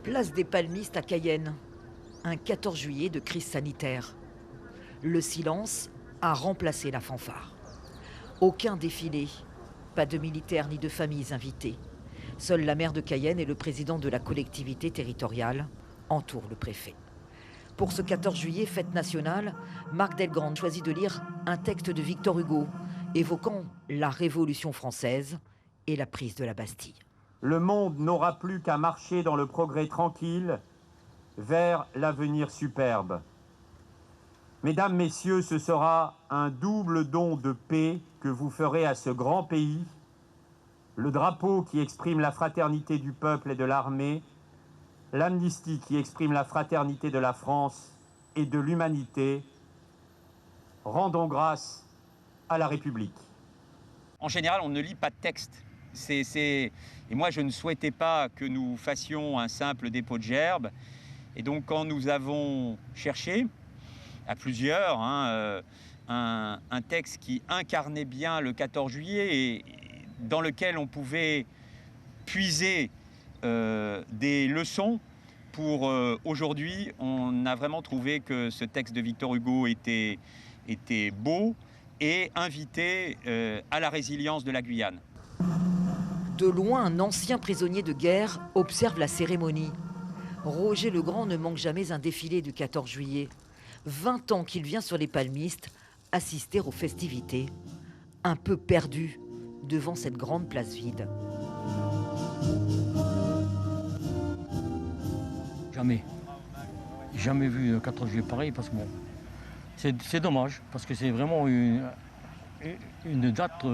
Place des Palmistes à Cayenne, un 14 juillet de crise sanitaire. Le silence a remplacé la fanfare. Aucun défilé, pas de militaires ni de familles invitées. Seule la maire de Cayenne et le président de la collectivité territoriale entourent le préfet. Pour ce 14 juillet, fête nationale, Marc Delgrande choisit de lire un texte de Victor Hugo, évoquant la Révolution française et la prise de la Bastille. Le monde n'aura plus qu'à marcher dans le progrès tranquille vers l'avenir superbe. Mesdames, Messieurs, ce sera un double don de paix que vous ferez à ce grand pays. Le drapeau qui exprime la fraternité du peuple et de l'armée, l'amnistie qui exprime la fraternité de la France et de l'humanité. Rendons grâce à la République. En général, on ne lit pas de texte. Et moi, je ne souhaitais pas que nous fassions un simple dépôt de gerbes. Et donc, quand nous avons cherché, à plusieurs, un texte qui incarnait bien le 14 juillet et dans lequel on pouvait puiser des leçons pour aujourd'hui, on a vraiment trouvé que ce texte de Victor Hugo était beau et invitait à la résilience de la Guyane. De loin, un ancien prisonnier de guerre observe la cérémonie. Roger Legrand ne manque jamais un défilé du 14 juillet. 20 ans qu'il vient sur les Palmistes assister aux festivités, un peu perdu devant cette grande place vide. Jamais vu 14 juillet pareil, parce que bon, c'est dommage, parce que c'est vraiment une date,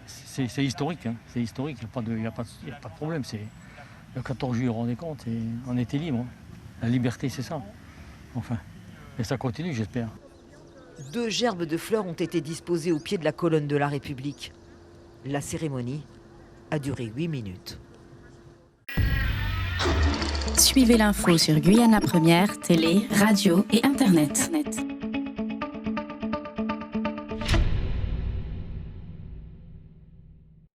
c'est historique, hein, c'est historique, il n'y a pas de problème. Le 14 juillet, vous vous rendez compte, on était libre. Hein. La liberté, c'est ça. Enfin, et ça continue, j'espère. 2 gerbes de fleurs ont été disposées au pied de la colonne de la République. La cérémonie a duré 8 minutes. Suivez l'info sur Guyana Première, télé, radio et internet.